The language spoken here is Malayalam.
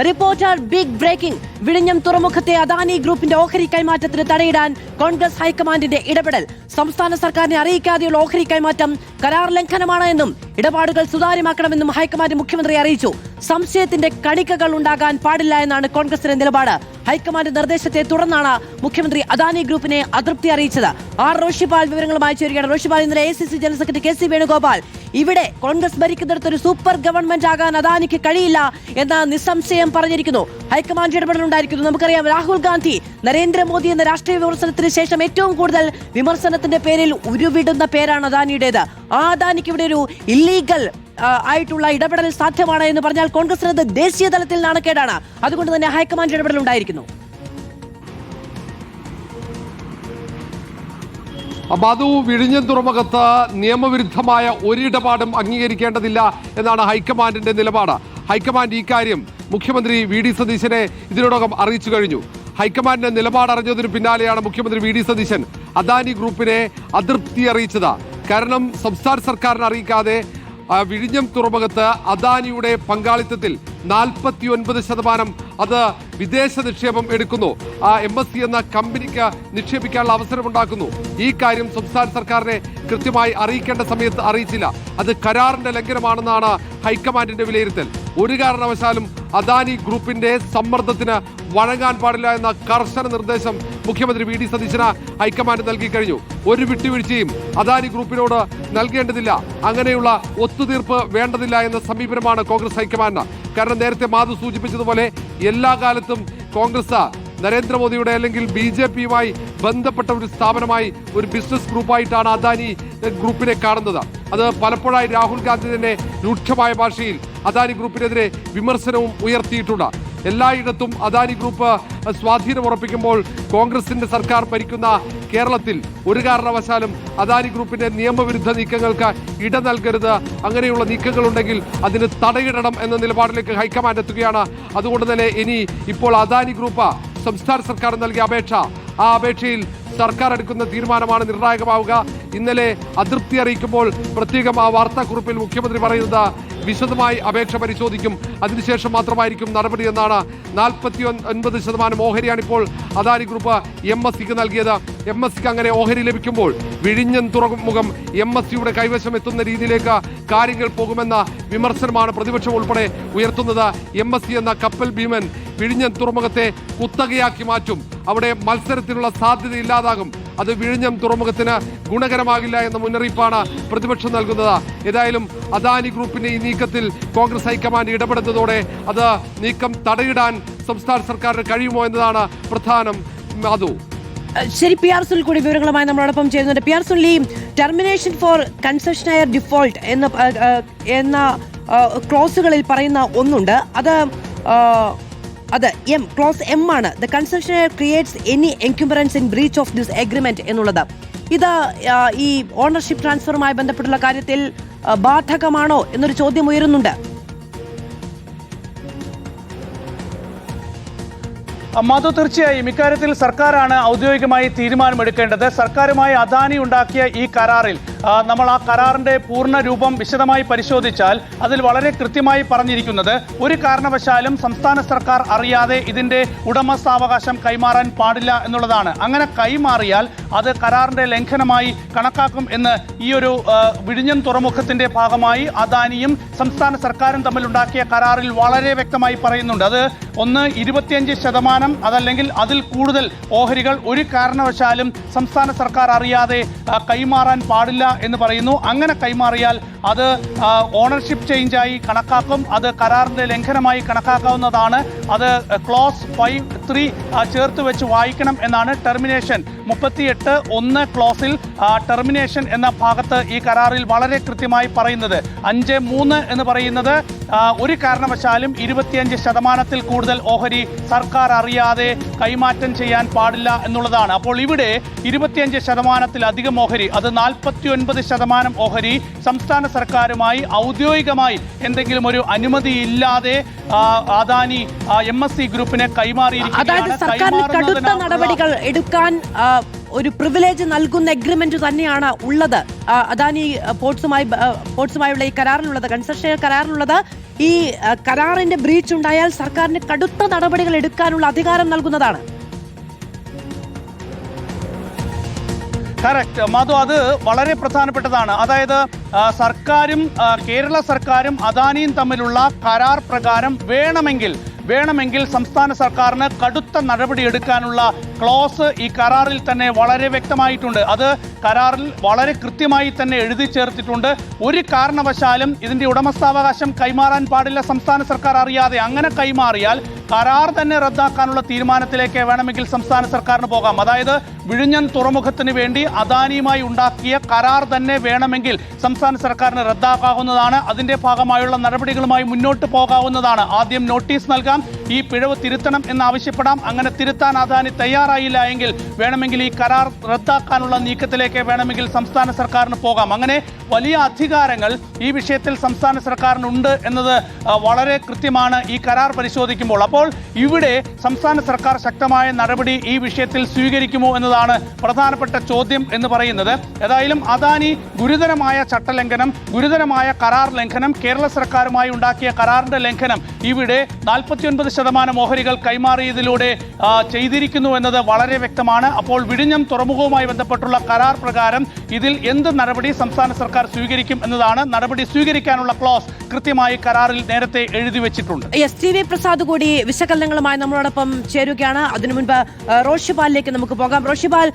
Reporter big breaking. വിഴിഞ്ഞം തുറമുഖത്തെ അദാനി ഗ്രൂപ്പിന്റെ ഓഹരി കൈമാറ്റത്തിന് തടയിടാൻ കോൺഗ്രസ് ഹൈക്കമാൻഡിന്റെ ഇടപെടൽ. സംസ്ഥാന സർക്കാരിനെ അറിയിക്കാതെയുള്ള ഓഹരി കൈമാറ്റം കരാർ ലംഘനമാണ് എന്നും ഇടപാടുകൾ സുതാര്യമാക്കണമെന്നും ഹൈക്കമാൻഡ് മുഖ്യമന്ത്രിയെ അറിയിച്ചു. സംശയത്തിന്റെ കണികകൾ ഉണ്ടാകാൻ പാടില്ല എന്നാണ് കോൺഗ്രസിന്റെ നിലപാട്. ഹൈക്കമാൻഡ് നിർദ്ദേശത്തെ തുടർന്നാണ് മുഖ്യമന്ത്രി അദാനി ഗ്രൂപ്പിനെ അതൃപ്തി അറിയിച്ചത്. ആർ റോഷിപാൽ വിവരങ്ങളുമായി ചേരുകയാണ്. റോഷിപാൽ, ഇന്നലെ ACC general secretary KC Venugopal ഇവിടെ കോൺഗ്രസ് ഭരിക്കുന്നിടത്ത് ഒരു സൂപ്പർ ഗവൺമെന്റ് ആകാൻ അദാനിക്ക് കഴിയില്ല എന്ന് നിസ്സംശയം പറഞ്ഞിരിക്കുന്നു. ഹൈക്കമാൻഡ് ഇടപെടലുണ്ടായിരിക്കുന്നു. നമുക്കറിയാം, രാഹുൽ ഗാന്ധി നരേന്ദ്രമോദി എന്ന രാഷ്ട്രീയ വിമർശനത്തിന് ശേഷം ഏറ്റവും കൂടുതൽ വിമർശനത്തിന്റെ പേരിൽ ഉരുവിടുന്ന പേരാണ് അദാനിയുടേത്. ആ അദാനിക്ക് ഇവിടെ ഒരു ഇല്ലീഗൽ ആയിട്ടുള്ള ഇടപെടൽ സാധ്യമാണ് എന്ന് പറഞ്ഞാൽ കോൺഗ്രസിന് ദേശീയ തലത്തിൽ നാണക്കേടാണ്. അതുകൊണ്ട് തന്നെ ഹൈക്കമാൻഡ് ഇടപെടൽ ഉണ്ടായിരിക്കുന്നു. അത് വിഴിഞ്ഞം തുറമുഖത്ത് നിയമവിരുദ്ധമായ ഒരിടപാടും അംഗീകരിക്കേണ്ടതില്ല എന്നാണ് ഹൈക്കമാൻഡിന്റെ നിലപാട്. ഹൈക്കമാൻഡ് ഇക്കാര്യം മുഖ്യമന്ത്രി VD സതീശനെ ഇതിനോടകം അറിയിച്ചു കഴിഞ്ഞു. ഹൈക്കമാൻഡിന്റെ നിലപാട് അറിഞ്ഞതിന് പിന്നാലെയാണ് മുഖ്യമന്ത്രി VD സതീശൻ അദാനി ഗ്രൂപ്പിനെ അതൃപ്തി അറിയിച്ചത്. കാരണം സംസ്ഥാന സർക്കാരിനെ അറിയിക്കാതെ വിഴിഞ്ഞം തുറമുഖത്ത് അദാനിയുടെ പങ്കാളിത്തത്തിൽ 49% അത് വിദേശ നിക്ഷേപം എടുക്കുന്നു. MSC എന്ന കമ്പനിക്ക് നിക്ഷേപിക്കാനുള്ള അവസരമുണ്ടാക്കുന്നു. ഈ കാര്യം സംസ്ഥാന സർക്കാരിനെ കൃത്യമായി അറിയിക്കേണ്ട സമയത്ത് അറിയിച്ചില്ല. അത് കരാറിന്റെ ലംഘനമാണെന്നാണ് ഹൈക്കമാൻഡിന്റെ വിലയിരുത്തൽ. ഒരു കാരണവശാലും അദാനി ഗ്രൂപ്പിന്റെ സമ്മർദ്ദത്തിന് വഴങ്ങാൻ പാടില്ല എന്ന കർശന നിർദ്ദേശം മുഖ്യമന്ത്രി VD സതീശന് ഹൈക്കമാൻഡ് നൽകി കഴിഞ്ഞു. ഒരു വിട്ടുവീഴ്ചയും അദാനി ഗ്രൂപ്പിനോട് നൽകേണ്ടതില്ല, അങ്ങനെയുള്ള ഒത്തുതീർപ്പ് വേണ്ടതില്ല എന്ന സമീപനമാണ് കോൺഗ്രസ് ഹൈക്കമാൻഡ്. കാരണം നേരത്തെ മാധു സൂചിപ്പിച്ചതുപോലെ എല്ലാ കാലത്തും കോൺഗ്രസ് നരേന്ദ്രമോദിയുടെ അല്ലെങ്കിൽ BJPയുമായി ബന്ധപ്പെട്ട ഒരു സ്ഥാപനമായി, ഒരു ബിസിനസ് ഗ്രൂപ്പായിട്ടാണ് അദാനി ഗ്രൂപ്പിനെ കാണുന്നത്. അത് പലപ്പോഴായി രാഹുൽ ഗാന്ധി തന്നെ രൂക്ഷമായ ഭാഷയിൽ അദാനി ഗ്രൂപ്പിനെതിരെ വിമർശനവും ഉയർത്തിയിട്ടുണ്ട്. എല്ലായിടത്തും അദാനി ഗ്രൂപ്പ് സ്വാധീനം ഉറപ്പിക്കുമ്പോൾ കോൺഗ്രസിന്റെ സർക്കാർ ഭരിക്കുന്ന കേരളത്തിൽ ഒരു കാരണവശാലും അദാനി ഗ്രൂപ്പിന്റെ നിയമവിരുദ്ധ നീക്കങ്ങൾക്ക് ഇട നൽകരുത്. അങ്ങനെയുള്ള നീക്കങ്ങളുണ്ടെങ്കിൽ അതിന് തടയിടണം എന്ന നിലപാടിലേക്ക് ഹൈക്കമാൻഡ് എത്തുകയാണ്. അതുകൊണ്ട് തന്നെ ഇനി ഇപ്പോൾ അദാനി ഗ്രൂപ്പ് സംസ്ഥാന സർക്കാർ നൽകിയ അപേക്ഷ, ആ അപേക്ഷയിൽ സർക്കാർ എടുക്കുന്ന തീരുമാനമാണ് നിർണായകമാവുക. ഇന്നലെ അതൃപ്തി അറിയിക്കുമ്പോൾ പ്രത്യേകം ആ വാർത്താക്കുറിപ്പിൽ മുഖ്യമന്ത്രി പറയുന്നത് വിശദമായി അപേക്ഷ പരിശോധിക്കും, അതിനുശേഷം മാത്രമായിരിക്കും നടപടി എന്നാണ്. 49% ഓഹരിയാണ് ഇപ്പോൾ അദാനി ഗ്രൂപ്പ് MSCക്ക് നൽകിയത്. MSCക്ക് അങ്ങനെ ഓഹരി ലഭിക്കുമ്പോൾ വിഴിഞ്ഞം തുറമുഖം MSCയുടെ കൈവശം എത്തുന്ന രീതിയിലേക്ക് കാര്യങ്ങൾ പോകുമെന്ന വിമർശനമാണ് പ്രതിപക്ഷം ഉൾപ്പെടെ ഉയർത്തുന്നത്. MSC എന്ന കപ്പൽ ഭീമൻ വിഴിഞ്ഞം തുറമുഖത്തെ കുത്തകയാക്കി മാറ്റും, അവിടെ മത്സരത്തിനുള്ള സാധ്യത ഇല്ലാതാകും, അത് വിഴിഞ്ഞം തുറമുഖത്തിന് ഗുണകരമാകില്ല എന്ന മുന്നറിയിപ്പാണ് പ്രതിപക്ഷം നൽകുന്നത്. ഏതായാലും അദാനി ഗ്രൂപ്പിന്റെ ഈ നീക്കത്തിൽ കോൺഗ്രസ് ഹൈക്കമാൻഡ് ഇടപെടുന്നതോടെ അത് നീക്കം തടയിടാൻ സംസ്ഥാന സർക്കാരിന് കഴിയുമോ എന്നതാണ് പ്രധാനം. മാധു, ശരി, PR സുനിൽ കൂടി വിവരങ്ങളുമായി നമ്മളോടൊപ്പം ചേരുന്നുണ്ട്. PR സുനിൽ, ഈ ടെർമിനേഷൻ ഫോർ കൺസെഷനയർ ഡിഫോൾട്ട് എന്ന ക്ലോസുകളിൽ പറയുന്ന ഒന്നുണ്ട്. അത് ക്ലോസ് M ആണ്. The concessionaire creates any encumbrance in breach of this agreement എന്നുള്ളത്. ഇത് ഈ ഓണർഷിപ്പ് ട്രാൻസ്ഫറുമായി ബന്ധപ്പെട്ടുള്ള കാര്യത്തിൽ ബാധകമാണോ എന്നൊരു ചോദ്യം ഉയരുന്നുണ്ട്. മാധു, തീർച്ചയായും ഇക്കാര്യത്തിൽ സർക്കാരാണ് ഔദ്യോഗികമായി തീരുമാനമെടുക്കേണ്ടത്. സർക്കാരുമായി അദാനി ഉണ്ടാക്കിയ ഈ കരാറിൽ നമ്മൾ ആ കരാറിന്റെ പൂർണ്ണ രൂപം വിശദമായി പരിശോധിച്ചാൽ അതിൽ വളരെ കൃത്യമായി പറഞ്ഞിരിക്കുന്നത് ഒരു കാരണവശാലും സംസ്ഥാന സർക്കാർ അറിയാതെ ഇതിന്റെ ഉടമസ്ഥാവകാശം കൈമാറാൻ പാടില്ല എന്നുള്ളതാണ്. അങ്ങനെ കൈമാറിയാൽ അത് കരാറിന്റെ ലംഘനമായി കണക്കാക്കും എന്ന് ഈ ഒരു വിഴിഞ്ഞം തുറമുഖത്തിന്റെ ഭാഗമായി അദാനിയും സംസ്ഥാന സർക്കാരും തമ്മിലുണ്ടാക്കിയ കരാറിൽ വളരെ വ്യക്തമായി പറയുന്നുണ്ട്. അത് 25% അതല്ലെങ്കിൽ അതിൽ കൂടുതൽ ഓഹരികൾ ഒരു കാരണവശാലും സംസ്ഥാന സർക്കാർ അറിയാതെ കൈമാറാൻ പാടില്ല എന്ന് പറയുന്നു. അങ്ങനെ കൈമാറിയാൽ അത് ഓണർഷിപ്പ് ചേഞ്ചായി കണക്കാക്കും, അത് കരാറിന്റെ ലംഘനമായി കണക്കാക്കാവുന്നതാണ്. അത് ക്ലോസ് 5(3) ചേർത്ത് വെച്ച് വായിക്കണം എന്നാണ് ടെർമിനേഷൻ 38(1) ക്ലോസിൽ ടെർമിനേഷൻ എന്ന ഭാഗത്ത് ഈ കരാറിൽ വളരെ കൃത്യമായി പറയുന്നത്. 5(3) എന്ന് പറയുന്നത് ഒരു കാരണവശാലും 25% കൂടുതൽ ഓഹരി സർക്കാർ അറിയാതെ കൈമാറ്റം ചെയ്യാൻ പാടില്ല എന്നുള്ളതാണ്. അപ്പോൾ ഇവിടെ 25%-ലധികം ഓഹരി, അത് 49% ഓഹരി സംസ്ഥാന സർക്കാരുമായി ഔദ്യോഗികമായി എന്തെങ്കിലും ഒരു അനുമതി ഇല്ലാതെ അദാനി MSC ഗ്രൂപ്പിനെ കൈമാറിയിരിക്കുകയാണ്. കടുത്ത നടപടികൾ എടുക്കാൻ ഒരു പ്രിവിലേജ് നൽകുന്ന എഗ്രിമെന്റ് തന്നെയാണ് ഉള്ളത് അദാനി പോർട്സുമായുള്ള ഈ കരാറിലുള്ളത്, കൺസെഷൻ കരാറിലുള്ളത്. ഈ കരാറിന്റെ ബ്രീച്ച് ഉണ്ടായാൽ സർക്കാരിന് കടുത്ത നടപടികൾ എടുക്കാനുള്ള അധികാരം നൽകുന്നതാണ്. കറക്റ്റ് മധു, അത് വളരെ പ്രധാനപ്പെട്ടതാണ്. അതായത് സർക്കാരും കേരള സർക്കാരും അദാനിയും തമ്മിലുള്ള കരാർ പ്രകാരം വേണമെങ്കിൽ സംസ്ഥാന സർക്കാരിന് കടുത്ത നടപടി എടുക്കാനുള്ള ക്ലോസ് ഈ കരാറിൽ തന്നെ വളരെ വ്യക്തമായിട്ടുണ്ട്. അത് കരാറിൽ വളരെ കൃത്യമായി തന്നെ എഴുതി ചേർത്തിട്ടുണ്ട്. ഒരു കാരണവശാലും ഇതിന്റെ ഉടമസ്ഥാവകാശം കൈമാറാൻ പാടില്ല സംസ്ഥാന സർക്കാർ അറിയാതെ. അങ്ങനെ കൈമാറിയാൽ കരാർ തന്നെ റദ്ദാക്കാനുള്ള തീരുമാനത്തിലേക്ക് വേണമെങ്കിൽ സംസ്ഥാന സർക്കാരിന് പോകാം. അതായത് വിഴിഞ്ഞം തുറമുഖത്തിന് വേണ്ടി അദാനിയുമായി ഉണ്ടാക്കിയ കരാർ തന്നെ വേണമെങ്കിൽ സംസ്ഥാന സർക്കാരിന് റദ്ദാക്കാവുന്നതാണ്. അതിന്റെ ഭാഗമായുള്ള നടപടികളുമായി മുന്നോട്ട് പോകാവുന്നതാണ്. ആദ്യം നോട്ടീസ് നൽകാം, ഈ പിഴവ് തിരുത്തണം എന്നാവശ്യപ്പെടാം. അങ്ങനെ തിരുത്താൻ അദാനി തയ്യാറായില്ല എങ്കിൽ വേണമെങ്കിൽ ഈ കരാർ റദ്ദാക്കാനുള്ള നീക്കത്തിലേക്ക് വേണമെങ്കിൽ സംസ്ഥാന സർക്കാരിന് പോകാം. അങ്ങനെ വലിയ അധികാരങ്ങൾ ഈ വിഷയത്തിൽ സംസ്ഥാന സർക്കാരിനുണ്ട് എന്നത് വളരെ കൃത്യമാണ് ഈ കരാർ പരിശോധിക്കുമ്പോൾ. അപ്പോൾ ഇവിടെ സംസ്ഥാന സർക്കാർ ശക്തമായ നടപടി ഈ വിഷയത്തിൽ സ്വീകരിക്കുമോ എന്നതാണ് പ്രധാനപ്പെട്ട ചോദ്യം എന്ന് പറയുന്നത്. ഏതായാലും അദാനി ഗുരുതരമായ ചട്ടലംഘനം, ഗുരുതരമായ കരാർ ലംഘനം, കേരള സർക്കാരുമായി ഉണ്ടാക്കിയ കരാറിന്റെ ലംഘനം ഇവിടെ 49% ഓഹരികൾ കൈമാറിയതിലൂടെ ചെയ്തിരിക്കുന്നു എന്നത് വളരെ വ്യക്തമാണ്. അപ്പോൾ വിഴിഞ്ഞം തുറമുഖവുമായി ബന്ധപ്പെട്ടുള്ള കരാർ പ്രകാരം ഇതിൽ എന്ത് നടപടി സംസ്ഥാന സർക്കാർ സ്വീകരിക്കും എന്നതാണ്. നടപടി സ്വീകരിക്കാനുള്ള ക്ലോസ് കൃത്യമായി കരാറിൽ നേരത്തെ എഴുതി വെച്ചിട്ടുണ്ട്. എസ് ടി പ്രസാദ് കൂടി വിശകലനങ്ങളുമായി നമ്മളോടൊപ്പം ചേരുകയാണ്. അതിനു മുൻപ് റോഷിപാലിലേക്ക് നമുക്ക് പോകാം. റോഷിപാൽ,